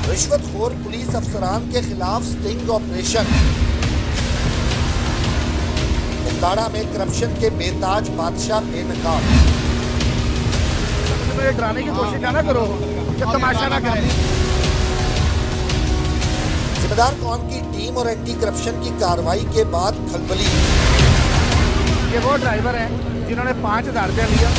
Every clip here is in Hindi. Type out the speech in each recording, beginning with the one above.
रिश्वतखोर पुलिस अफसरान के खिलाफ स्टिंग ऑपरेशन। उकाड़ा में करप्शन के बेताज बादशाह बेनकाब। डराने की कोशिश ना करो, तमाशा ना करें। जिम्मेदार कौन की टीम और एंटी करप्शन की कार्रवाई के बाद खलबली। ये वो ड्राइवर है जिन्होंने 5,000 रुपया लिया।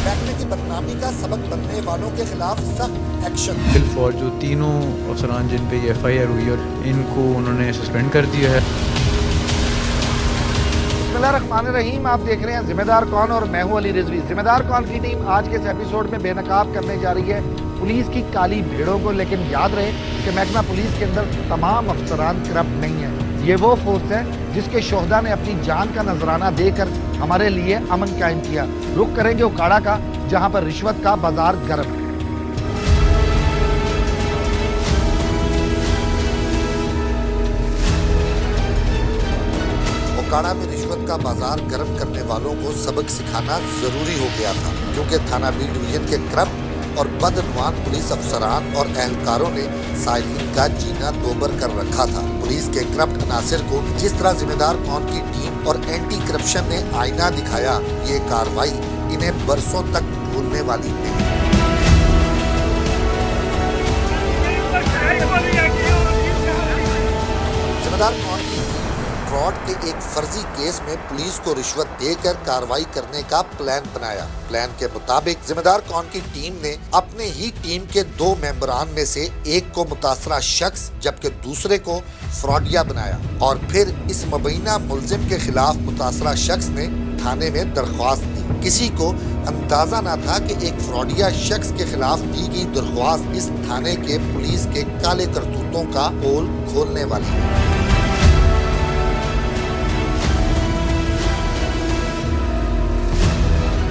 बैठने की बदनामी का सबक बनने वालों के खिलाफ सख्त एक्शन। बिलफौर जो तीनों अफसरान जिन पे FIR हुई और इनको उन्होंने सस्पेंड कर दिया है। बिस्मिल्लाहिर्रहमानिर्रहीम, आप देख रहे हैं जिम्मेदार कौन और मैं हूं अली रिजवी। जिम्मेदार कौन की टीम आज के इस एपिसोड में बेनकाब करने जा रही है पुलिस की काली भेड़ों को। लेकिन याद रहे कि महकमा पुलिस के अंदर तमाम अफसरान करप्ट नहीं है। ये वो फोर्स है जिसके शोहदा ने अपनी जान का नजराना देकर हमारे लिए अमन कायम किया। रुख करेंगे उकाड़ा का, जहां पर रिश्वत का बाजार गर्म है। उकाड़ा में रिश्वत का बाजार गर्म करने वालों को सबक सिखाना जरूरी हो गया था, क्योंकि थाना बी डिवीजन के करप्ट और बदनवान पुलिस अफसरान और एहलकारों ने साइलिन का जीना दोबर कर रखा था। पुलिस के करप्ट अनासिर को जिस तरह जिम्मेदार कौन की टीम और एंटी करप्शन ने आईना दिखाया, ये कार्रवाई इन्हें बरसों तक भूलने वाली नहीं। जिम्मेदार कौन की फ्रॉड के एक फर्जी केस में पुलिस को रिश्वत देकर कार्रवाई करने का प्लान बनाया। प्लान के मुताबिक जिम्मेदार कौन की टीम ने अपने ही टीम के 2 मेंबरान में से एक को मुतासरा शख्स जबकि दूसरे को फ्रॉडिया बनाया और फिर इस मुबैना मुलजिम के खिलाफ मुतासरा शख्स ने थाने में दरख्वास्त दी। किसी को अंदाजा न था कि एक फ्रॉडिया शख्स के खिलाफ दी गई दरख्वास्त इस थाने के पुलिस के काले करतूतों का पोल खोलने वाली है।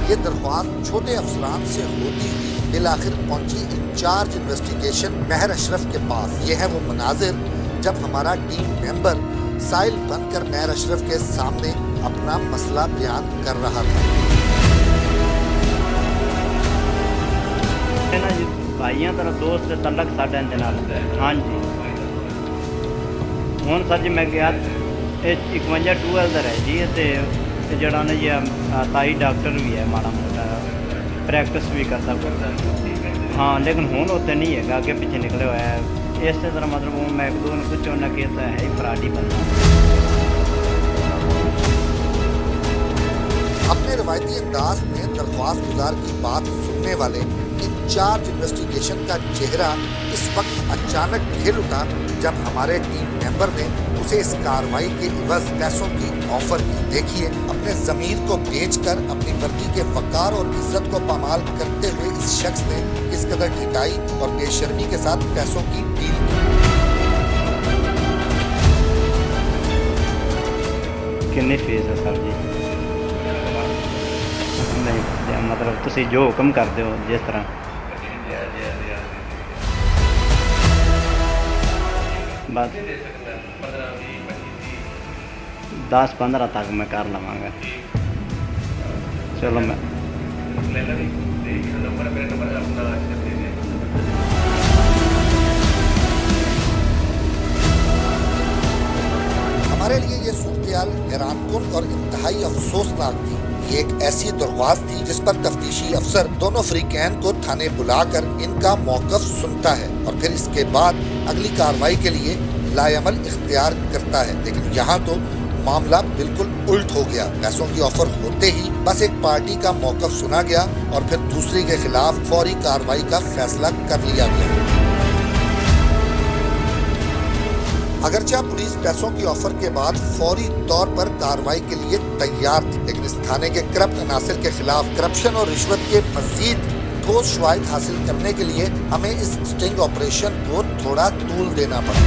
ये दरख्वास्त छोटे अफसरान से होती हुई बिलाखिर पहुंची इंचार्ज इन्वेस्टिगेशन महर अशरफ के पास। ये है वो मनाजिर जब हमारा टीम मेंबर साइल बनकर महर अशरफ के सामने अपना मसला बयान कर रहा था। भाइयों तरह दोस्त तलक साढ़े नाल। हाँ जी, हूँ सर जी मैं गया 51 है जी, जड़ा ने ये ताई डॉक्टर भी है, माड़ा मोटा प्रैक्टिस भी करता है। हाँ, लेकिन हूँ उत्ते नहीं है, अगे पिछे निकले हुआ है। इस तरह मतलब हूँ मैं एक दो ने कुछ उन्हें कहता है ही फराडी बंदा। अपने रवायती अंदाज में दरख्वास्त गुजार की बात सुनने वाले इंचार्ज इन्वेस्टिगेशन का चेहरा इस वक्त अचानक खिल उठा जब हमारे टीम मेंबर ने उसे इस कार्रवाई के इवज पैसों की ऑफर की। देखिए, अपने जमीर को बेचकर अपनी वर्दी के वकार और इज्जत को पामाल करते हुए इस शख्स ने किस कदर ढिठाई और बेशर्मी के साथ पैसों की डील की। कितनी फीस है सर जी? नहीं, मतलब तुसी जो हुक्म कर दो जिस तरह। बस 10-15 तक मैं कर लवांगा। चलो मैं हमारे लिए ये सूरत-ए-हाल हैरानकुन और इंतहाई अफसोसनाक थी। ये एक ऐसी दरख्वास्त थी जिस पर तफ्तीशी अफसर दोनों फ्रीकैन को थाने बुलाकर इनका मौक़िफ़ सुनता है और फिर इसके बाद अगली कार्रवाई के लिए लाएअमल इख्तियार करता है। लेकिन यहाँ तो मामला बिल्कुल उल्ट हो गया। पैसों की ऑफर होते ही बस एक पार्टी का मौक़िफ़ सुना गया और फिर दूसरी के खिलाफ फौरी कार्रवाई का फैसला कर लिया गया। अगरचे पुलिस पैसों की ऑफर के बाद फौरी तौर पर कार्रवाई के लिए तैयार थी, लेकिन इस थाने के करप्ट अनासिर के खिलाफ करप्शन और रिश्वत के मजीद ठोस शवाहिद हासिल करने के लिए हमें इस स्टिंग ऑपरेशन को थोड़ा तूल देना पड़ा।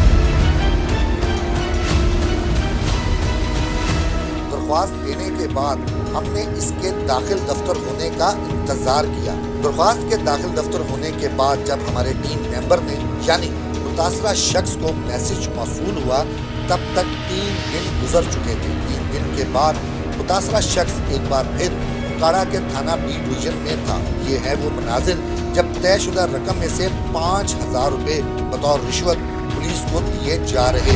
दरख्वास्त देने के बाद हमने इसके दाखिल दफ्तर होने का इंतजार किया। दरख्वास्त के दाखिल दफ्तर होने के बाद जब हमारे टीम मेंबर ने यानी मुतासरा शख्स को मैसेज मौसूल हुआ, तब तक 3 दिन गुजर चुके थे। 3 दिन के बाद मुतासरा शख्स एक बार फिर मोकाड़ा के थाना बी डिवीजन में था। ये है वो मनाजिर जब तयशुदा रकम में से 5,000 रुपए बतौर रिश्वत पुलिस को दिए जा रहे।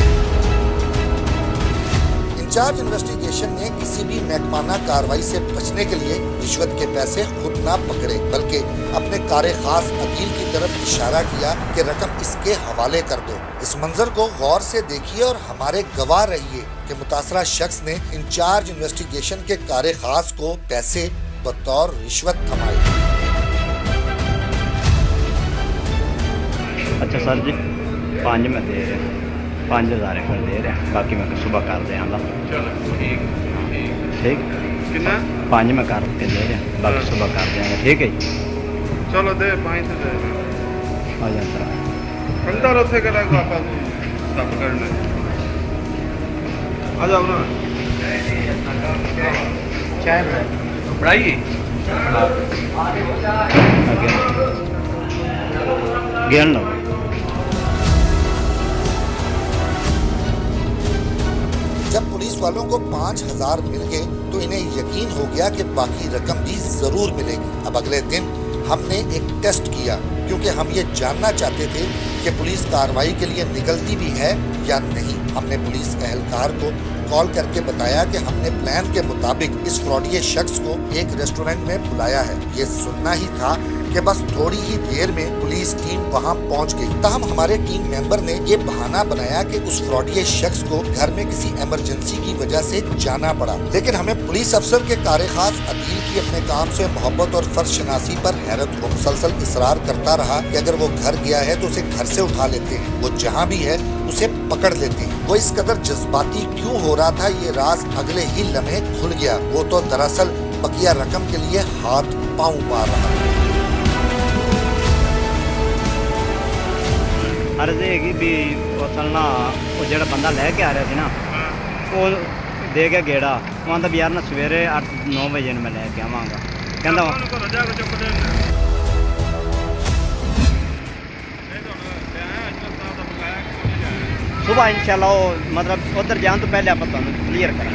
इंचार्ज इन्वेस्टिगेशन ने किसी भी महकमाना कार्रवाई से बचने के लिए रिश्वत के पैसे खुद ना पकड़े, बल्कि अपने कारे खास वकील की तरफ इशारा किया कि रकम इसके हवाले कर दो। इस मंजर को गौर से देखिए और हमारे गवाह रहिए कि मुतासरा शख्स ने इंचार्ज इन्वेस्टिगेशन के कारे खास को पैसे बतौर रिश्वत थमाए। अच्छा सर जी, 5 में दे रहे हैं, 5,000 रुपये दे रहे हैं, बाकी मैं सुबह कर देंगे। चलो ठीक कितना 5 में कर के दे रहे हैं, बाकी सुबह कर देंगे। ठीक है जी, चलो दे 5 दे आ जाए सर। अंदर उठे के लगा आप सब करने आ जाओ ना। चाय बढ़ाइए ज्ञान लो। जब पुलिस वालों को 5,000 मिल गए तो इन्हें यकीन हो गया कि बाकी रकम भी जरूर मिलेगी। अब अगले दिन हमने एक टेस्ट किया क्योंकि हम ये जानना चाहते थे कि पुलिस कार्रवाई के लिए निकलती भी है या नहीं। हमने पुलिस एहलकार को कॉल करके बताया कि हमने प्लान के मुताबिक इस फ्रॉडिये शख्स को एक रेस्टोरेंट में बुलाया है। ये सुनना ही था कि बस थोड़ी ही देर में पुलिस टीम वहां पहुंच गई। तहम हमारे टीम मेंबर ने ये बहाना बनाया कि उस फ्रॉडिये शख्स को घर में किसी इमरजेंसी की वजह से जाना पड़ा, लेकिन हमें पुलिस अफसर के कारे खास अदील की अपने काम से मोहब्बत और फर्ज शनासी पर हैरत। वो मुसलसल इसरार करता रहा कि अगर वो घर गया है तो उसे घर से उठा लेते हैं, वो जहाँ भी है उसे पकड़ लेते हैं। वो इस कदर जज्बाती क्यों हो रहा था ये राज अगले ही लम्हे खुल गया। वो तो दरअसल बकिया रकम के लिए हाथ पांव मार रहा था। अर्ज है भी ना वो जो बंदा लैके आ रहा थी ना वो दे गया गेड़ा। वो आंदा भी यार ना सवेरे 8-9 बजे मैं लैके आवागा। कहता सुबह इंशाल्लाह वो मतलब उधर जान तो पहले आप क्लियर करें।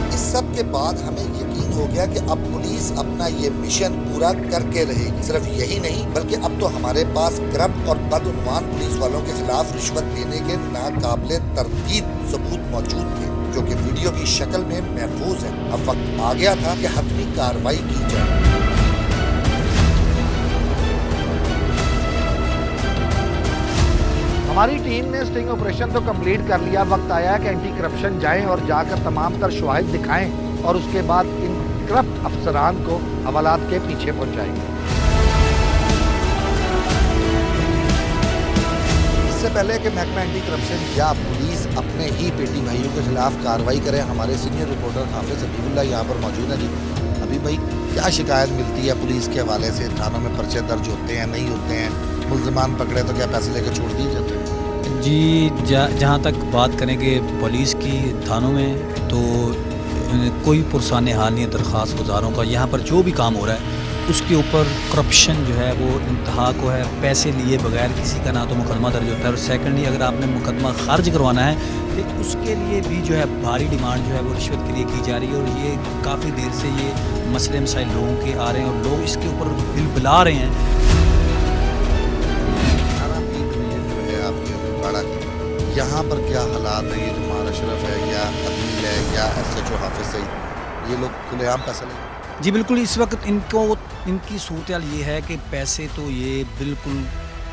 इस सब के बाद हमें यकीन हो गया कि अब पुलिस अपना ये मिशन पूरा करके रहेगी। सिर्फ यही नहीं बल्कि अब तो हमारे पास करप्ट और बदउनवान पुलिस वालों के खिलाफ रिश्वत देने के नाकाबिले तरदीद सबूत मौजूद थे जो कि वीडियो की शक्ल में महफूज है। अब वक्त आ गया था कि हतमी कार्रवाई की जाए। हमारी टीम ने स्टिंग ऑपरेशन तो कंप्लीट कर लिया। वक्त आया कि एंटी करप्शन जाएं और जाकर तमाम तर शवाहिद दिखाएं और उसके बाद इन करप्ट अफसरान को हवालात के पीछे पहुंचाएंगे। इससे पहले कि महकमा एंटी करप्शन या पुलिस अपने ही पेटी भाइयों के खिलाफ कार्रवाई करे, हमारे सीनियर रिपोर्टर हाफिज हबीबुल्लाह यहाँ पर मौजूद है। जी अभी भाई, क्या शिकायत मिलती है पुलिस के हवाले से? थानों में पर्चे दर्ज होते हैं, नहीं होते हैं? मुल्ज़िमान पकड़े तो क्या पैसे लेकर छोड़ दिए जाते हैं? जी जहाँ तक बात करेंगे पुलिस की थानों में तो कोई पुरसान हाल नहीं है दरख्वास्त गुजारों का। यहाँ पर जो भी काम हो रहा है उसके ऊपर करप्शन जो है वो इंतहा को है। पैसे लिए बगैर किसी का ना तो मुकदमा दर्ज होता है और सेकेंडली अगर आपने मुकदमा खारिज करवाना है तो उसके लिए भी जो है भारी डिमांड जो है वो रिश्वत के लिए की जा रही है। और ये काफ़ी देर से ये मसले मसाइल लोगों के आ रहे हैं और लोग इसके ऊपर बिलबिला रहे हैं। यहाँ पर क्या हालात है? ये जो मार अशरफ है या अदील है या SHO हाफिज सईद, ये लोग खुलेआम पैसे ले? जी बिल्कुल, इस वक्त इनकी सूरत हाल ये है कि पैसे तो ये बिल्कुल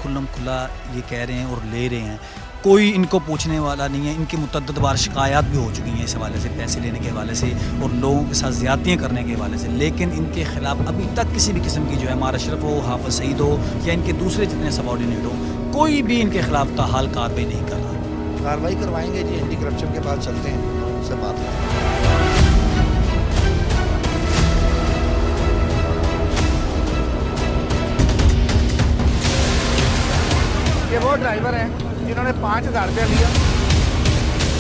खुल्लम खुला ये कह रहे हैं और ले रहे हैं। कोई इनको पूछने वाला नहीं है। इनकी मुतअद्दिद बार शिकायत भी हो चुकी हैं इस हवाले से, पैसे लेने के हवाले से और लोगों के साथ ज़्यादतियाँ करने के हवाले से, लेकिन इनके खिलाफ अभी तक किसी भी किस्म की जो है मार अशरफ हो, हाफिज सईद हो या इनके दूसरे जितने सबॉर्डिनेट हो, कोई भी इनके खिलाफ ताहाल कार्रवाई नहीं कर रहा। कार्रवाई करवाएंगे जी। एंटी करप्शन के पास चलते हैं, उनसे बात करें। ये वो ड्राइवर हैं जिन्होंने 5,000 रुपया लिया।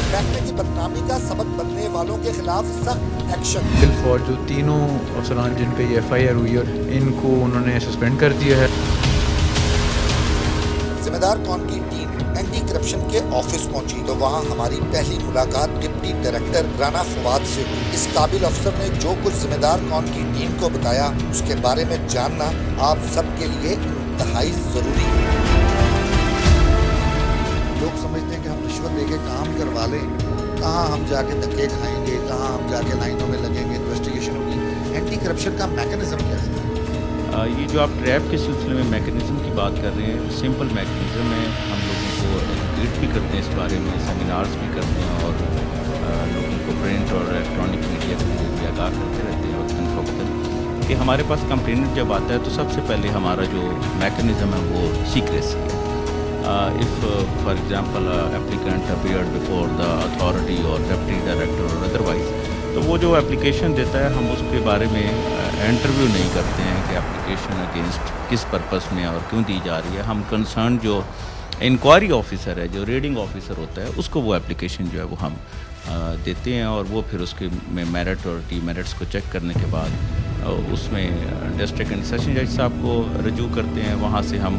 महकमे की बदनामी का सबक बनने वालों के खिलाफ सख्त एक्शन। बिलफौर जो तीनों अफसरान जिन पे ये FIR हुई और इनको उन्होंने सस्पेंड कर दिया है। जिम्मेदार कौन की टीम एंटी करप्शन के ऑफिस पहुंची तो वहां हमारी पहली मुलाकात डिप्टी डायरेक्टर राना फवाद से हुई। इस काबिल अफसर ने जो कुछ जिम्मेदार कौन की टीम को बताया उसके बारे में जानना आप सबके लिए इंतहाई जरूरी है। लोग समझते हैं कि हम रिश्वत देके काम करवा लें, कहाँ हम जाके धक्के खाएंगे, कहाँ हम जाके लाइनों में लगेंगे, इन्वेस्टिगेशन होगी। एंटी करप्शन का मैकेनिज्म क्या है? ये जो आप ट्रैप के सिलसिले में मैकेनिज़्म की बात कर रहे हैं, सिंपल मैकेनिज़्म है। हम लोगों को एजुकेट भी करते हैं इस बारे में, सेमिनार्स भी करते हैं और लोगों को प्रिंट और इलेक्ट्रॉनिक मीडिया के लिए भी आगाह करते रहते हैं वक्तन फ़वक्तन कि हमारे पास कंप्लेनेंट जब आता है तो सबसे पहले हमारा जो मैकेनिज़्म है वो सीक्रेसी है। If for example applicant appeared before the authority और डिप्टी डायरेक्टर और अदरवाइज, तो वो जो एप्लीकेशन देता है हम उसके बारे में इंटरव्यू नहीं करते हैं कि एप्लीकेशन अगेंस्ट किस पर्पस में और क्यों दी जा रही है। हम कंसर्न जो इंक्वायरी ऑफिसर है, जो रीडिंग ऑफिसर होता है, उसको वो एप्लीकेशन जो है वो हम देते हैं और वो फिर उसके में मेरिट और डीमेरिट्स को चेक करने के बाद उसमें डिस्ट्रिक्ट एंड सेशन जज साहब को रजू करते हैं। वहाँ से हम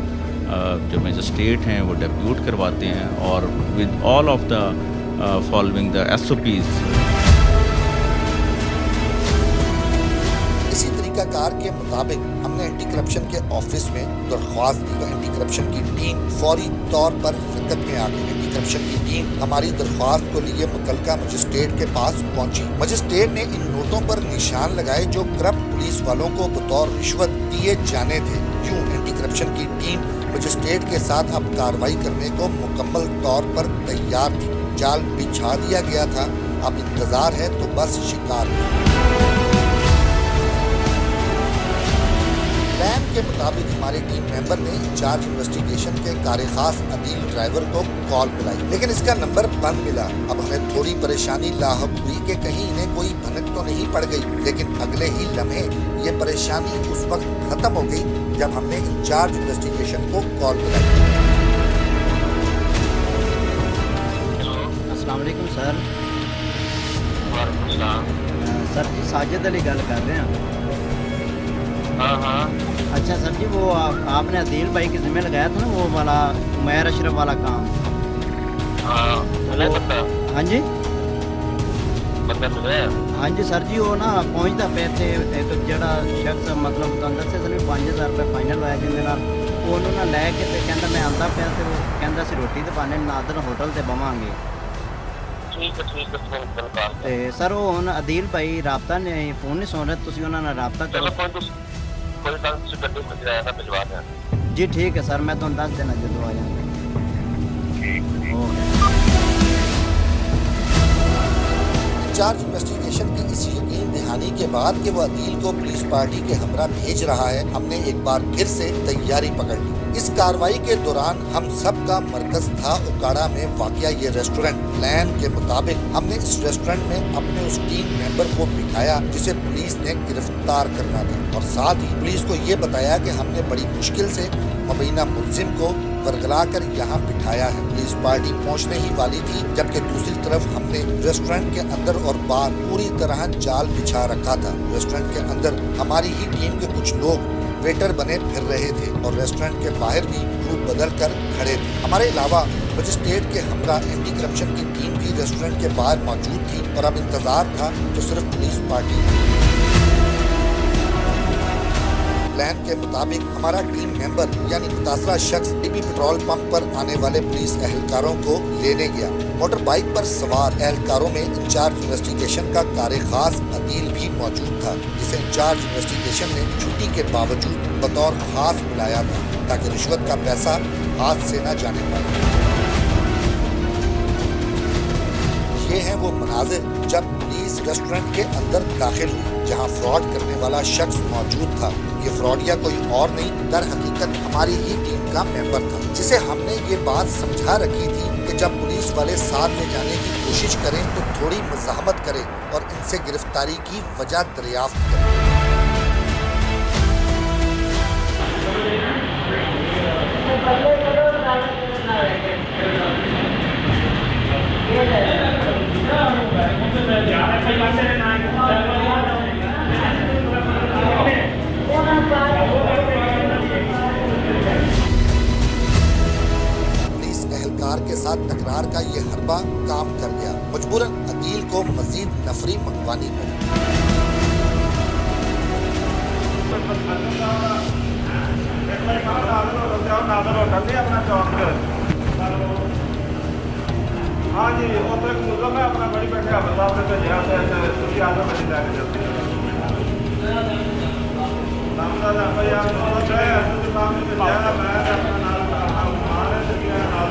जो मजिस्ट्रेट हैं वो डेप्यूट करवाते हैं और with all of the following the SOPs। इसी तरीकाकार के मुताबिक हमने एंटी करप्शन के ऑफिस में दरख्वास्त दी तो एंटी करप्शन की टीम फौरी तौर पर हरकत में आ गई। एंटी करप्शन की टीम हमारी दरख्वास्त को लिए मुतलका मजिस्ट्रेट के पास पहुंची। मजिस्ट्रेट ने इन नोटों पर निशान लगाए जो करप्ट पुलिस वालों को बतौर रिश्वत दिए जाने थे। यूं एंटी करप्शन की टीम मजिस्ट्रेट के साथ अब कार्रवाई करने को मुकम्मल तौर पर तैयार थी। जाल बिछा दिया गया था, अब इंतजार है तो बस शिकार। प्लान के मुताबिक हमारे टीम मेंबर ने इंचार्ज इन्वेस्टिगेशन के कार-ए-खास अदील ड्राइवर को कॉल मिलाई, लेकिन इसका नंबर बंद मिला। अब हमें थोड़ी परेशानी लाहक हुई कि कहीं इन्हें कोई भनक तो नहीं पड़ गई, लेकिन अगले ही लम्हे ये परेशानी उस वक्त खत्म हो गई जब हमने इंचार्ज इन्वेस्टिगेशन को कॉल मिलाई। अस्सलाम वालेकुम सर। सर जी साजिद अली गल कर रहे हैं। अच्छा सर जी, वो आपने अदील भाई के जिम्मे लगाया था ना वो वाला उमैर अशरफ वाला काम? हाँ जी हाँ जी सर जी, वो ना पहुँचता पे थे एक जड़ा शख्स मतलब तुम दसे सर 5000 रुपये फाइनल होया जिंदे नाल उन्होंने लैके तो कहता मैं आता पे तो कहता सी रोटी तो पाने नादर होटल से बवांगे। ते सर वो हुण अदील भाई राबता ने फोन नहीं सुन रहे, तुसीं उन्हां नाल राबता करो। जी ठीक है सर, मैं तुहानूं दस देना जदों आ जांगे। इंचार्ज इन्वेस्टिगेशन की इस यकीन दहानी के बाद कि वो अदील को पुलिस पार्टी के हमरा भेज रहा है, हमने एक बार फिर से तैयारी पकड़ ली। इस कार्रवाई के दौरान हम सब का मरकज था उकाड़ा में वाक़या ये रेस्टोरेंट। प्लान के मुताबिक हमने इस रेस्टोरेंट में अपने उस टीम मेंबर को बिठाया जिसे पुलिस ने गिरफ्तार करना था और साथ ही पुलिस को ये बताया कि हमने बड़ी मुश्किल से मुबैना मुलजिम को बरगला कर यहाँ बिठाया है। पुलिस पार्टी पहुँचने ही वाली थी जबकि दूसरी तरफ हमने रेस्टोरेंट के अंदर और बाहर पूरी तरह जाल बिछा रखा था। रेस्टोरेंट के अंदर हमारी ही टीम के कुछ लोग वेटर बने फिर रहे थे और रेस्टोरेंट के बाहर भी रूप बदल कर खड़े थे। हमारे अलावा मजिस्ट्रेट के हमरा एंटी करप्शन की टीम भी रेस्टोरेंट के बाहर मौजूद थी और अब इंतजार था तो सिर्फ पुलिस पार्टी। प्लान के मुताबिक हमारा टीम मेंबर यानी मुतासरा शख्स टीबी पेट्रोल पंप पर आने वाले पुलिस एहलकारों को लेने गया। मोटर बाइक पर सवार एहलकारों में इंचार्ज इन्वेस्टिगेशन का कार-ए-खास अदील भी मौजूद था जिसे इंचार्ज इन्वेस्टिगेशन ने छुट्टी के बावजूद बतौर खास बुलाया था ताकि रिश्वत का पैसा हाथ से न जाने पाए। ये है वो मनाजिर जब पुलिस रेस्टोरेंट के अंदर दाखिल हुई जहां फ्रॉड करने वाला शख्स मौजूद था। ये फ्रॉडिया कोई और नहीं, दर हकीकत हमारी ही टीम का मेंबर था जिसे हमने ये बात समझा रखी थी कि जब पुलिस वाले साथ ले जाने की कोशिश करें तो थोड़ी मज़ाहमत करें और इनसे गिरफ्तारी की वजह दरियाफ्त करें। साथ तकरार का ये हरबा काम कर गया। मजबूरन अकील को मजीद नफरी मंगवानी पड़ी। हाँ जी, वो तो एक मुद्दा मैं अपना बड़ी बैठे साहब ने भेजा तुझे आदो बड़ी लैके जल्दी नामदार भाई आप तो गए तो काम में भेजा मैं अपना नाम मारे तो किया नाम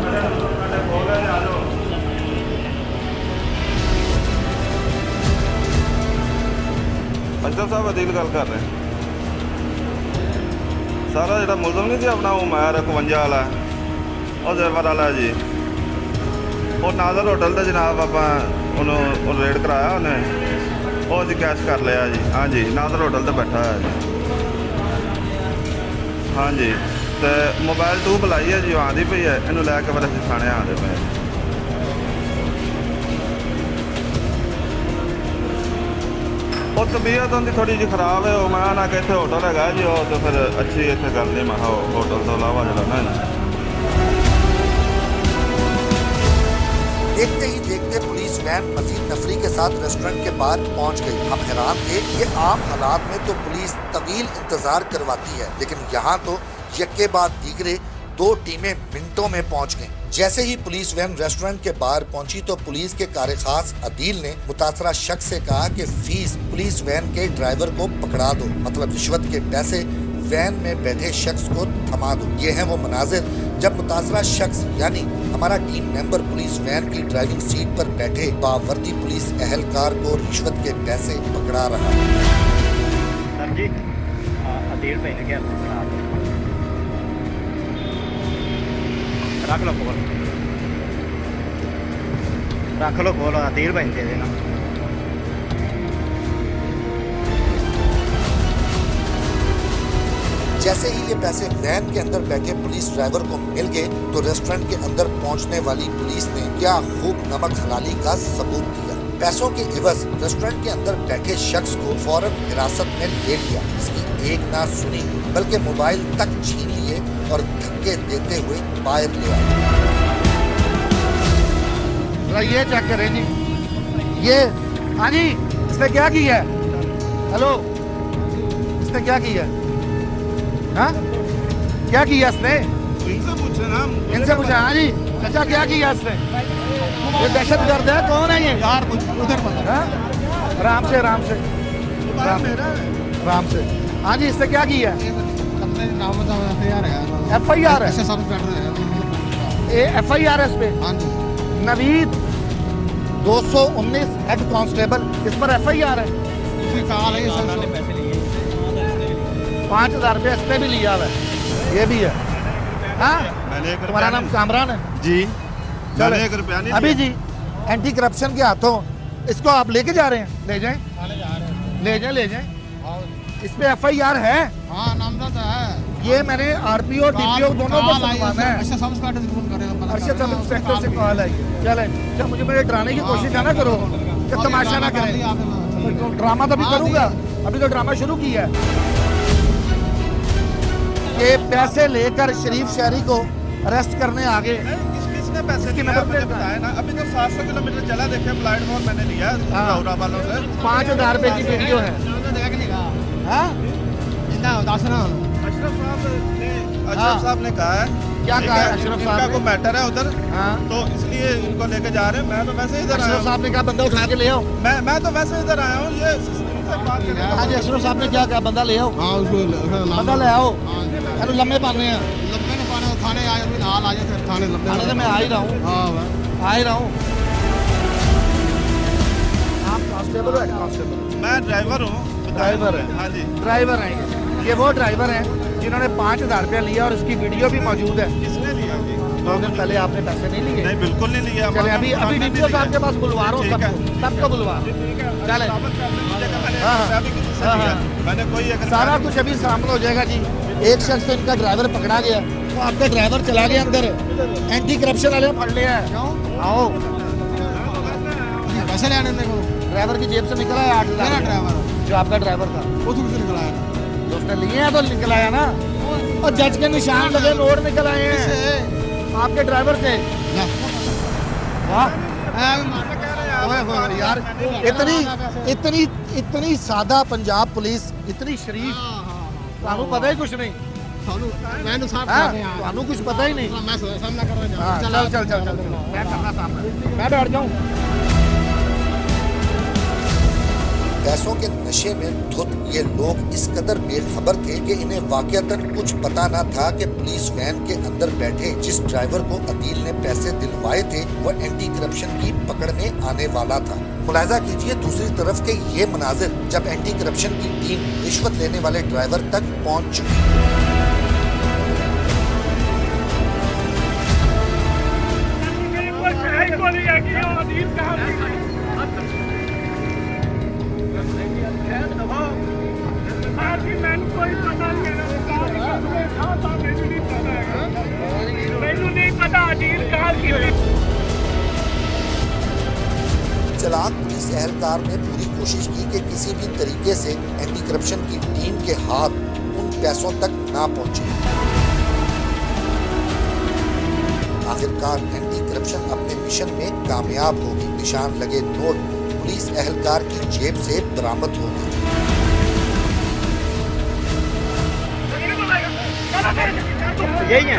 मैंने बोला जा लो अच्छा साहब अदील गल कर रहे हैं सारा जो मुलजम नहीं थी अपना वो मैर 51 वाला और ड्राइवर वाला जी वो नाजर होटल से जनाब आप रेड कराया उन्हें वो अभी कैश कर लिया जी। हाँ जी, नाजर होटल से बैठा है जी। हाँ जी, तो मोबाइल 2 बुलाई है जी, आँधी पई है इनू लैके फिर असीं थाने आते पे। वो तबीयत उनकी थोड़ी जी खराब है, वो मैं ना कि इतने होटल है जी, वो तो फिर अच्छी इतने गल नहीं, मैं होटल तो अलावा जो ना देखते ही देखते पुलिस वैन मजीद नफरी के साथ रेस्टोरेंट के बाहर पहुंच गई। हम हैरान थे कि आम हालात में तो पुलिस तवील इंतजार करवाती है, लेकिन यहाँ तो यक्के बाद दीगरे 2 टीमें मिनटों में पहुंच गईं। जैसे ही पुलिस वैन रेस्टोरेंट के बाहर पहुंची तो पुलिस के कार खास अदील ने मुतासरा शख्स से कहा कि फीस पुलिस वैन के ड्राइवर को पकड़ा दो, मतलब रिश्वत के पैसे वैन में बैठे शख्स को थमा दो। ये है वो मनाजिर जब मुतासरा शख्स यानी हमारा टीम मेंबर पुलिस वैन की ड्राइविंग सीट पर बैठे बावर्दी पुलिस एहलकार को रिश्वत के पैसे पकड़ा रहा। सर जी अदील भाई ने क्या रख लो खोल, रख लो खोल, अदील भाई दे देना। जैसे ही ये पैसे वैन के अंदर बैठे पुलिस ड्राइवर को मिल गए तो रेस्टोरेंट के अंदर पहुंचने वाली पुलिस ने क्या खूब नमक हलाली का सबूत दिया। पैसों के इवज रेस्टोरेंट के अंदर बैठे शख्स को फौरन हिरासत में ले लिया। इसकी एक ना सुनी बल्कि मोबाइल तक छीन लिए और धक्के देते हुए बाहर ले आए। ये चेक करें जी, ये हाँ जी, इसने क्या किया है? हेलो, इसने क्या किया है? हाँ क्या किया इसने? इनसे पूछे ना, इनसे पूछा। हाँ जी, अच्छा क्या किया इसने? ये दहशतगर्द है, कौन है ये? यार उधर आराम से आराम से आराम से। हाँ जी, इससे क्या किया? FIR है, FIR है इस पे। नवीद 219 हेड कांस्टेबल, इस पर FIR है। 5,000 रुपया इसने भी लिया है, ये भी है। हाँ, तुम्हारा नाम कामरान है जी? चलो 1 रुपया नहीं अभी जी एंटी करप्शन के हाथों इसको आप लेके जा रहे हैं, ले जाएं ले जाएं। इस पे FIR है। हाँ, नामजद है। ये मैंने RPO DPO दोनों को सुनवाना है। अर्शद सब इंस्पेक्टर से कॉल है। चले जब मुझे मेरे डराने की कोशिश ना करो कि तमाशा ना करें। ड्रामा तो अभी करूँगा, अभी तो ड्रामा शुरू किया है। ये पैसे लेकर शरीफ शहरी को अरेस्ट करने आ गए। किसने पैसे दिए मुझे बताया ना। अभी तो 700 किलोमीटर चला, देखे प्लेटफॉर्म मैंने लिया लाहौरा वालों से। 5,000 रुपए की वीडियो है। अशरफ साहब ने कहा है, क्या कहा है अशरफ साहब? इनका कोई मैटर है उधर, तो इसलिए इनको लेके जा रहे हैं। मैं तो वैसे इधर आया हूं। अशरफ साहब ने कहा बंदा उठा के ले आओ। मैं तो वैसे इधर आया हूँ, ये सिस्टम से बात करने। हाँ जी, अशरफ साहब ने क्या कहा? बंदा ले आओ। हाँ, बंदा ले आओ। अरे लम्बे पाने हैं, थाने आए, थाने से मैं आ ही रहा हूँ, आ ही रहा हूँ। आप कांस्टेबल हो? कांस्टेबल? मैं ड्राइवर हूँ। ड्राइवर है? हाँ जी, ड्राइवर हैं। ये वो ड्राइवर हैं जिन्होंने 5,000 रुपया लिया और इसकी वीडियो भी मौजूद है। किसने लिया? 2 दिन पहले आपने पैसे नहीं लिए? नहीं, बिल्कुल नहीं लिया। चले अभी DPO साहब के पास बुलवा रहा हूँ, सबको बुलवा। चले, मैंने कोई सारा कुछ अभी सामने हो जाएगा जी। एक शख्स तो इनका ड्राइवर पकड़ा गया, तो आपका ड्राइवर चला गया अंदर, एंटी करप्शन वाले पकड़ लिया है। आओ पैसे लेने को ड्राइवर की जेब से निकला है 8,000। ड्राइवर जो आपका ड्राइवर था वो तुमसे निकला है, तो उसने लिए हैं तो निकल आया ना। और जज के निशान लगे नोट निकल आए हैं। आपके ड्राइवर से। वाह यार, इतनी सादा पंजाब पुलिस, इतनी शरीफ, ਤੁਹਾਨੂੰ पता ही कुछ नहीं। मैंने साफ ਤੁਹਾਨੂੰ कुछ पता ही नहीं। मैं सामना कर रहा हाँ, चल मैं करना सामना, मैं बैठ जाऊँ। पैसों के नशे में धुत ये लोग इस कदर बेखबर थे कि इन्हें वाकयातन कुछ पता न था कि पुलिस वैन के अंदर बैठे जिस ड्राइवर को अदील ने पैसे दिलवाए थे वह एंटी करप्शन की पकड़ में आने वाला था। मुलाहिजा कीजिए दूसरी तरफ के ये मनाजिर जब एंटी करप्शन की टीम रिश्वत लेने वाले ड्राइवर तक पहुंच चुकी। चलाक पुलिस एहलकार ने पूरी कोशिश की कि किसी भी तरीके से एंटी करप्शन की टीम के हाथ उन पैसों तक ना पहुंचे। आखिरकार एंटी करप्शन अपने मिशन में कामयाब होगी। निशान लगे नोट पुलिस एहलकार की जेब से बरामद हो गए। यही है।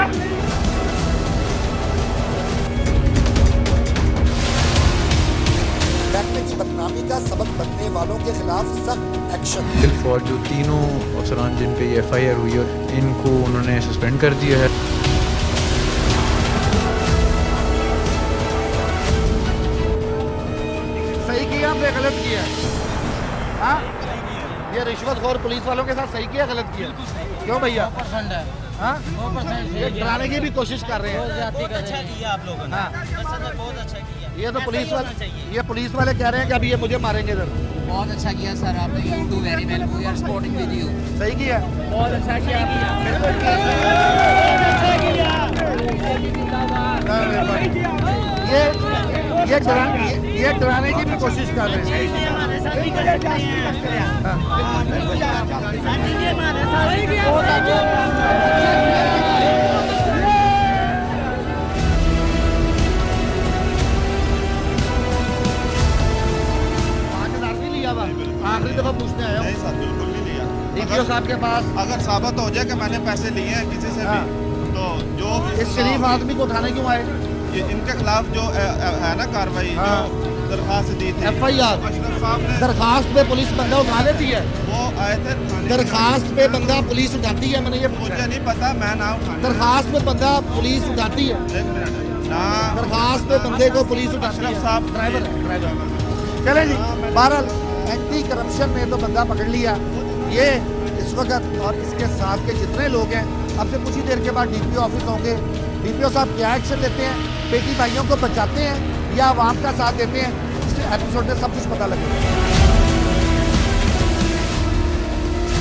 की बदनामी का सबक बनने वालों के खिलाफ सख्त एक्शन। बिलफौर जो तीनों अफसरान जिन पे FIR हुई और इनको उन्होंने सस्पेंड कर दिया है। सही किया हमने गलत किया? हाँ, ये रिश्वतखोर पुलिस वालों के साथ सही किया गलत किया? क्यों भैया? हाँ, ये डराने की भी कोशिश कर रहे हैं। बहुत अच्छा किया आप लोगों ने। बहुत अच्छा किया। ये तो पुलिस वाले कह रहे हैं कि अभी ये मुझे मारेंगे इधर। बहुत अच्छा किया सर आपने। You do very well, we are supporting with you. सही किया, बहुत अच्छा किया। ये डराने की भी कोशिश कर रहे हैं। आखिरी दफा पूछने आया हूँ। नहीं सर, बिल्कुल नहीं लिया। DPO साहब के पास अगर साबित हो जाए कि मैंने पैसे लिए हैं किसी से भी, तो जो इस शरीफ आदमी को उठाने क्यों आए? इनके खिलाफ जो है ना कार्रवाई, जो दरखास्त दी थी FIR अशरफ साहब ने, दरखास्त पे पुलिस बंदा उठा लेती है। वो आए थे दरखास्त पे बंदा पुलिस उठाती है? मैंने ये मुझे नहीं पता, मैं ना उठाने। दरखास्त पे बंदा पुलिस उठाती है? एक मिनट ना, दरखास्त पे बंदे को पुलिस उठाती है? अशरफ साहब ड्राइवर है, ड्राइवर। चले जी, बहरहाल एंटी करप्शन ने तो बंदा पकड़ लिया। ये इस वक्त और इसके साथ के जितने लोग हैं, अब से कुछ ही देर के बाद DPO ऑफिस होंगे। DPO साहब क्या एक्शन लेते हैं, बेटी भाइयों को बचाते हैं या आवाम का साथ देते हैं, इस एपिसोड में सब कुछ पता लगेगा।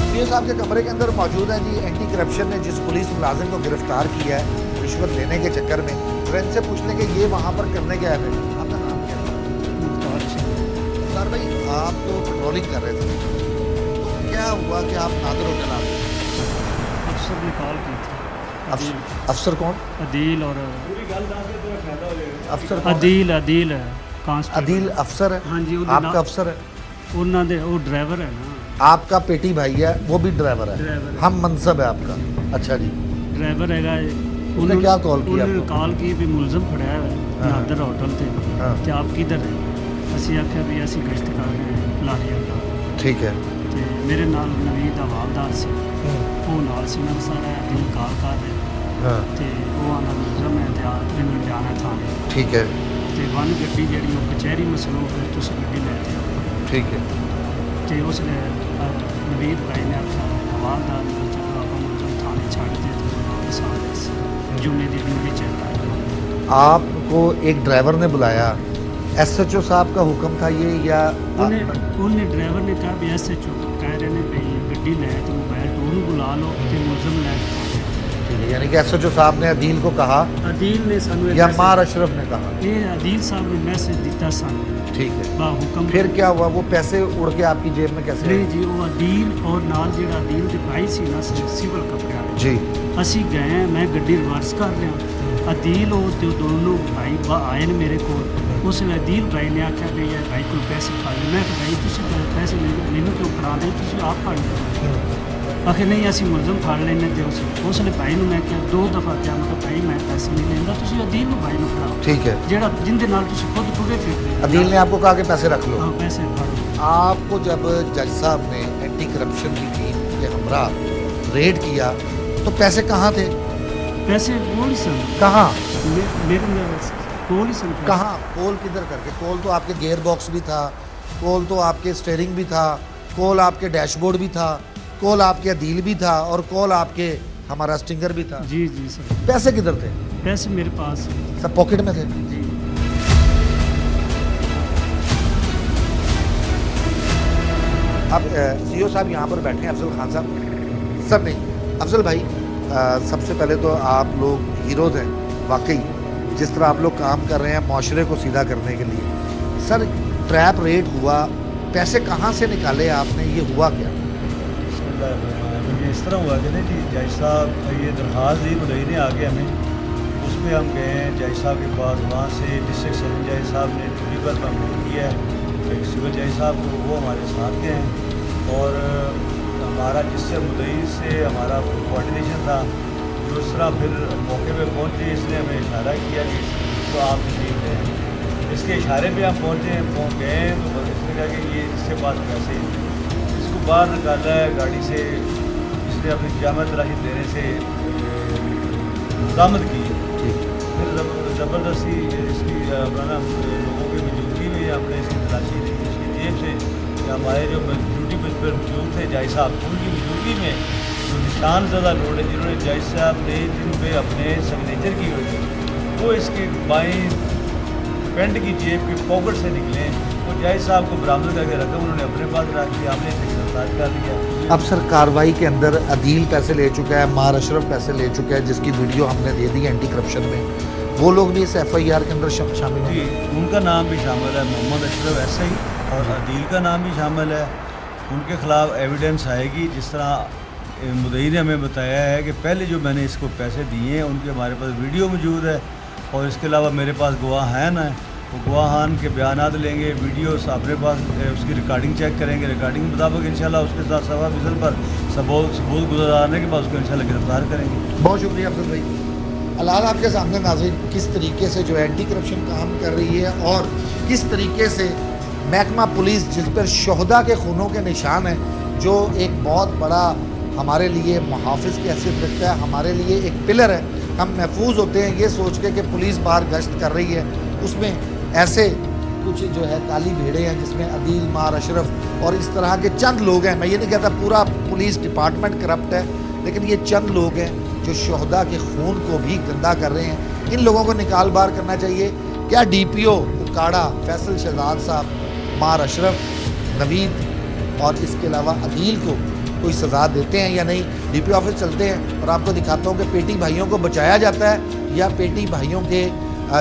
DPO साहब के कमरे के अंदर मौजूद है जी एंटी करप्शन ने जिस पुलिस मुलाजिम को गिरफ्तार किया है रिश्वत लेने के चक्कर में। तो इनसे पूछ लें कि ये वहाँ पर करने गया है। आपका नाम क्या है? सर भाई, आप तो पेट्रोलिंग कर रहे थे, तो क्या हुआ कि आप नादर होटल आ गए? अफसर ने कॉल की थी। अफसर कौन? अदील और अफसर अदील कांस्टेबल। अदील अफसर है? हाँ जी, आपका अफसर है? उन्होंने वो ड्राइवर है ना। आपका पेटी भाई है, वो भी ड्राइवर है? ड्राइवर। हम मनसब है आपका? अच्छा जी। ड्राइवर है। उन्होंने क्या कॉल किया? उन्होंने कॉल की भी मुलजम फड़िया है नादर होटल से। कि आप किधर है? ਅਸੀਂ ਆਖਿਆ ਵੀ ਅਸੀਂ ਗਸ਼ਤ ਕਰ ਰਹੇ ਹਾਂ ਲਾਰੀਆਂ ਦਾ। ਠੀਕ ਹੈ। ਤੇ ਮੇਰੇ ਨਾਲ ਨਵੀਦ ਦਾ ਵਾਲਦਾਰ ਸੀ, ਉਹ ਨਾਲ ਸੀ। ਮੈਂ ਸਾਰਾ ਦਿਨ ਕਾਲ ਕਰ ਰਿਹਾ ਤੇ ਉਹ ਆਂਦਾ ਮੁਲਜ਼ਮ ਹੈ ਤੇ ਮੈਨੂੰ ਜਾਣਾ ਥਾਣੇ। ਠੀਕ ਹੈ। ਤੇ ਵਨ ਗੱਡੀ ਜਿਹੜੀ ਉਹ ਕਚਹਿਰੀ ਮਸਲੂਕ ਹੈ, ਤੁਸੀਂ ਗੱਡੀ ਲੈ ਕੇ ਆਓ। ਠੀਕ ਹੈ। ਤੇ ਉਸ ਨੇ ਨਵੀਦ ਭਾਈ ਨੇ ਆਖਿਆ ਵਾਲਦਾਰ ਨੂੰ ਚਲੋ ਆਪਾਂ ਮੁਲਜ਼ਮ ਥਾਣੇ ਛੱਡ ਦੇ ਤੇ ਵਾਪਸ आ गए। जुम्मे की ड्यूटी चेक कर। आपको एक ड्राइवर ने बुलाया, SHO साहब का हुक्म था ये या? उन्हें ड्राइवर ने कहा भी SHO कह रहे हैं भाई गड्डी ले तो मोबाइल टूर बुला लो तो मुलजम ले। ठीक है, यानी कि SHO साहब ने अदील को कहा? अदील ने सानू या मार अशरफ ने कहा? ये अदील साहब ने मैसेज दिता सानू। ठीक है। हुक्म। फिर क्या हुआ? वो पैसे उड़ के आपकी जेब में कैसे? नहीं जी, वो अदील और नाल जो अदील के भाई सी ना सिविल कपड़े जी, असी गए, मैं गड्डी रिवर्स कर रहा अदील और जो दोनों भाई आए ने मेरे को उस वे अदील भाई ने आख्या भी है भाई को पैसे फड़ ले। मैं भाई तुम पैसे मैनू क्यों फड़ा दे, तुम आप फड़ लो। आखिर नहीं असं मुलजम फड़ लेने दे उसने भाई मैं क्या 2 दफ़ा क्या मैं भाई मैं पैसे नहीं लेंदा, तुम अदील भाई को फड़ाओ, ठीक है, जेड़ा जिंदे नाल तुम खुद टुटे फिरदे। अदील ने आपको कहा कि पैसे रख लो। हाँ पैसे फड़ो। आपको जब जज साहब ने एंटी करप्शन की टीम के हमरा रेड किया तो पैसे कहाँ थे? पैसे कोल सन। कहाँ? मेरे कोल ही सन। कहाँ? कोल किधर करके? कोल तो आपके गियर बॉक्स भी था, कोल तो आपके स्टीयरिंग भी था, कोल आपके डैशबोर्ड भी था, कोल आपके अदील भी था और कोल आपके हमारा स्टिंगर भी था। जी जी सर। पैसे किधर थे? पैसे मेरे पास सब पॉकेट में थे। जी। अब सीओ साहब यहाँ पर बैठे हैं, अफजल खान साहब। सर नहीं, अफजल भाई सबसे पहले तो आप लोग हीरोज हैं वाकई, जिस तरह आप लोग काम कर रहे हैं माशरे को सीधा करने के लिए। सर ट्रैप रेड हुआ, पैसे कहाँ से निकाले आपने, ये हुआ क्या? इस तरह हुआ कि ना जी जज साहब ये दरख्वास्त दी मुदई ने आगे हमें, उस पर हम गए हैं जज साहब के पास। वहाँ से डिस्ट्रिक्ट सेशन जज साहब ने दूरी पर कंप्लेंट किया है, सिविल जज साहब को वो हमारे साथ गए हैं और हमारा जिससे मुदई से हमारा कोऑर्डिनेशन था, दूसरा फिर मौके पे पहुँचे, इसने हमें इशारा किया कि तो आप ठीक हैं। इसके इशारे पे हम पहुँचे गए तो इसने कहा कि ये इसके पास पैसे, इसको बाहर निकाला है गाड़ी से, इसने अपनी जामा तलाशी देने से बरामद की। फिर ज़बरदस्ती इसकी अपना लोगों की मौजूदगी में हमने इसकी तलाशी ली, इसकी जेब से हमारे जो ड्यूटी पर मौजूद थे जज साहब, उनकी मौजूदगी में जो निशान ज़्यादा लोड है जिन्होंने जज साहब ने जिन पे अपने सिग्नेचर की हुई थी वो इसके बाएँ पेंट की जेब के पॉकेट से निकले, तो जज साहब को बरामद करके रखा, उन्होंने अपने पास रख दिया, हमने इसे गिरफ्तार कर लिया। अब सर कार्रवाई के अंदर अदील पैसे ले चुका है, मार अशरफ पैसे ले चुका है, जिसकी वीडियो हमने दे दी एंटी करप्शन में, वो लोग भी इस FIR के अंदर शामिल हैं? जी उनका नाम भी शामिल है, मोहम्मद अशरफ ऐसा ही, और अदील का नाम भी शामिल है। उनके ख़िलाफ़ एविडेंस आएगी, जिस तरह मुदई ने हमें बताया है कि पहले जो मैंने इसको पैसे दिए हैं उनके हमारे पास वीडियो मौजूद है, और इसके अलावा मेरे पास गवाह हैं ना, वो गवाहान के बयानात लेंगे, वीडियोस अपने पास उसकी रिकॉर्डिंग चेक करेंगे, रिकॉर्डिंग के मुताबिक इंशाल्लाह उसके साथ सवा मिसल पर सबूत गुजारने के बाद उसको इंशाल्लाह गिरफ्तार करेंगे। बहुत शुक्रिया अफजल भाई। अलाल आपके सामने नाज़रीन किस तरीके से जो एंटी करप्शन काम कर रही है और किस तरीके से महकमा पुलिस जिस पर शोहदा के खूनों के निशान हैं, जो एक बहुत बड़ा हमारे लिए मुहाफ़िज़ की हैसियत रखता है, हमारे लिए एक पिलर है, हम महफूज होते हैं ये सोच के कि पुलिस बाहर गश्त कर रही है, उसमें ऐसे कुछ जो है काली भेड़े हैं जिसमें अदील, मार अशरफ और इस तरह के चंद लोग हैं। मैं ये नहीं कहता पूरा पुलिस डिपार्टमेंट करप्ट है, लेकिन ये चंद लोग हैं जो शोहदा के खून को भी गंदा कर रहे हैं। इन लोगों को निकाल बाहर करना चाहिए। क्या DPO उकाड़ा फैसल शहजाद साहब, मार अशरफ, नवीद और इसके अलावा अदील को कोई सज़ा देते हैं या नहीं? DPO ऑफिस चलते हैं और आपको दिखाता हूँ कि पेटी भाइयों को बचाया जाता है या पेटी भाइयों के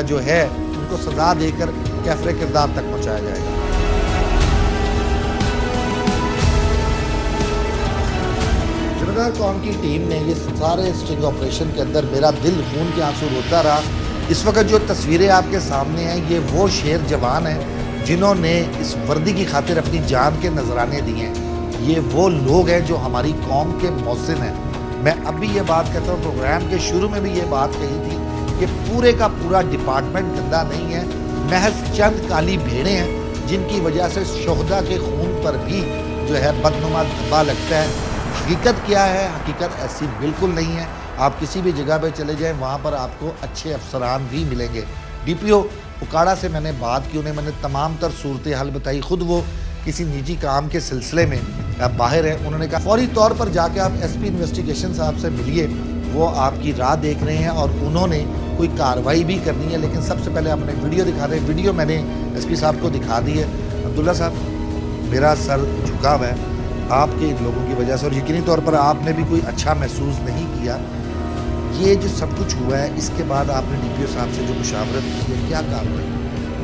जो है उनको सज़ा देकर कैफरे किरदार तक पहुँचाया जाएगा। जिम्मेदार कौम की टीम ने ये सारे स्टिंग ऑपरेशन के अंदर मेरा दिल खून के आंसू रोता रहा। इस वक्त जो तस्वीरें आपके सामने हैं ये वो शेर जवान हैं जिन्होंने इस वर्दी की खातिर अपनी जान के नजराने दिए हैं। ये वो लोग हैं जो हमारी कौम के मोहसिन हैं। मैं अब भी ये बात कहता हूँ, प्रोग्राम के शुरू में भी ये बात कही थी कि पूरे का पूरा डिपार्टमेंट गंदा नहीं है, महज चंद काली भेड़ें हैं जिनकी वजह से शोहदा के खून पर भी जो है बदनुमा धब्बा लगता है। हकीकत क्या है? हकीकत ऐसी बिल्कुल नहीं है। आप किसी भी जगह पे चले जाएं वहाँ पर आपको अच्छे अफसरान भी मिलेंगे। DPO उकाड़ा से मैंने बात की, उन्हें मैंने तमाम तर सूरत हाल बताई। ख़ुद वो किसी निजी काम के सिलसिले में बाहर है। उन्होंने कहा फौरी तौर पर जाके आप SP इन्वेस्टिगेशन साहब से मिलिए, वो आपकी राह देख रहे हैं और उन्होंने कोई कार्रवाई भी करनी है। लेकिन सबसे पहले अपने वीडियो दिखा दें। वीडियो मैंने SP साहब को दिखा दी है। अब्दुल्ला साहब, मेरा सर झुका हुआ है आपके इन लोगों की वजह से और यकीनी तौर पर आपने भी कोई अच्छा महसूस नहीं किया। ये जो सब कुछ हुआ है इसके बाद आपने DPO साहब से जो मुशावरत की है, क्या कार्रवाई?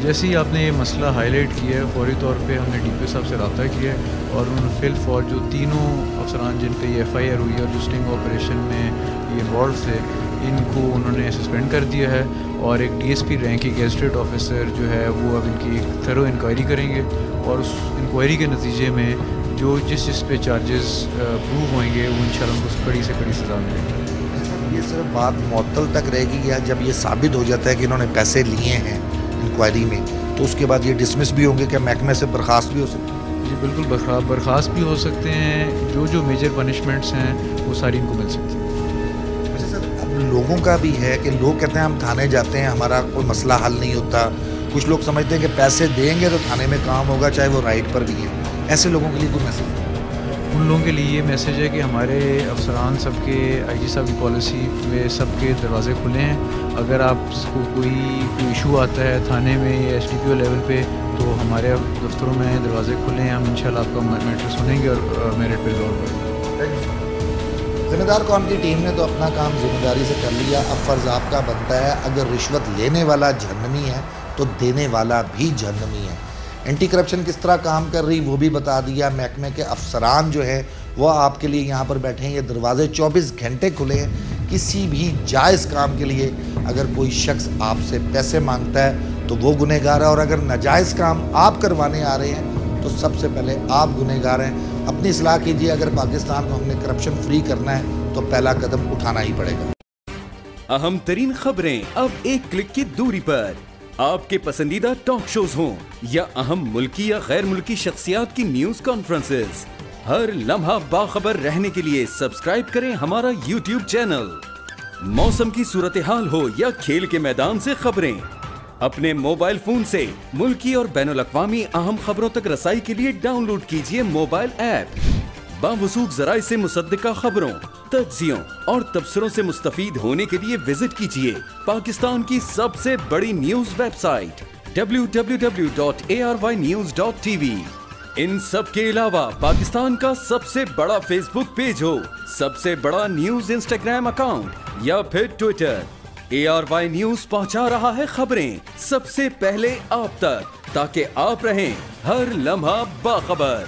जैसे ही आपने ये मसला हाईलाइट किया है, फौरी तौर पे हमने DPO साहब से रब्ता किया है और उन्होंने फिल फौर जो तीनों अफसरान जिन पे ये FIR हुई और जो स्टिंग ऑपरेशन में ये इन्वॉल्व थे इनको उन्होंने सस्पेंड कर दिया है और एक DSP रैंक की गेस्टेड ऑफिसर जो है वो अब इनकी एक थरो इंक्वायरी करेंगे और उस इंक्वायरी के नतीजे में जिस पे चार्जेस प्रूव होंगे वो इंशाल्लाह उनको कड़ी से कड़ी सज़ा मिलेगी। ये सिर्फ बात मुअत्तल तक रहेगी या जब ये साबित हो जाता है कि इन्होंने पैसे लिए हैं इंक्वायरी में तो उसके बाद ये डिसमिस भी होंगे, क्या महकमे से बर्खास्त भी हो सकते हैं? जी बिल्कुल, बर्खास्त भी हो सकते हैं। जो मेजर पनिशमेंट्स हैं वो सारी इनको मिल सकती हैं। अच्छा सर, अब लोगों का भी है कि लोग कहते हैं हम थाने जाते हैं, हमारा कोई मसला हल नहीं होता। कुछ लोग समझते हैं कि पैसे देंगे तो थाने में काम होगा, चाहे वो राइट पर भी है। ऐसे लोगों के लिए कोई मैसेज? उन लोगों के लिए ये मैसेज है कि हमारे अफसरान सबके IG साहब की पॉलिसी में सबके दरवाज़े खुले हैं। अगर आपको कोई इशू आता है थाने में या SDPO लेवल पे तो हमारे दफ्तरों में दरवाजे खुले हैं। हम इंशाल्लाह आपका मैटर सुनेंगे और मेरिट पे गौर करेंगे। ज़िम्मेदार कौन की टीम ने तो अपना काम जिम्मेदारी से कर लिया। अब फ़र्ज़ आपका बनता है, अगर रिश्वत लेने वाला जहन्नमी है तो देने वाला भी जहन्नमी है। एंटी करप्शन किस तरह काम कर रही वो भी बता दिया। महकमे के अफसरान जो है वो आपके लिए यहाँ पर बैठे हैं। ये दरवाजे 24 घंटे खुले हैं। किसी भी जायज़ काम के लिए अगर कोई शख्स आपसे पैसे मांगता है तो वो गुनहगार है, और अगर नाजायज़ काम आप करवाने आ रहे हैं तो सबसे पहले आप गुनहगार हैं। अपनी इस्लाह कीजिए। अगर पाकिस्तान को हमने करप्शन फ्री करना है तो पहला कदम उठाना ही पड़ेगा। अहम तरीन खबरें अब एक क्लिक की दूरी पर। आपके पसंदीदा टॉक शोज हों या अहम मुल्की या गैर मुल्की शख्सियात की न्यूज कॉन्फ्रेंसेस, हर लम्हा बाखबर रहने के लिए सब्सक्राइब करें हमारा YouTube चैनल। मौसम की सूरत हाल हो या खेल के मैदान से खबरें, अपने मोबाइल फोन से मुल्की और बैनुल अक़वामी अहम खबरों तक रसाई के लिए डाउनलोड कीजिए मोबाइल ऐप। बावसूख ज़राए से मुसद्दिका खबरों, तज्ज़ियों और तबसरों से मुस्तफ़ीद होने के लिए विजिट कीजिए पाकिस्तान की सबसे बड़ी न्यूज वेबसाइट www.arYnews.tv। इन सब के अलावा पाकिस्तान का सबसे बड़ा फेसबुक पेज हो, सबसे बड़ा न्यूज इंस्टाग्राम अकाउंट या फिर ट्विटर, ARY न्यूज पहुंचा रहा है खबरें सबसे पहले आप तक, ताकि आप रहें हर लम्हा बाखबर।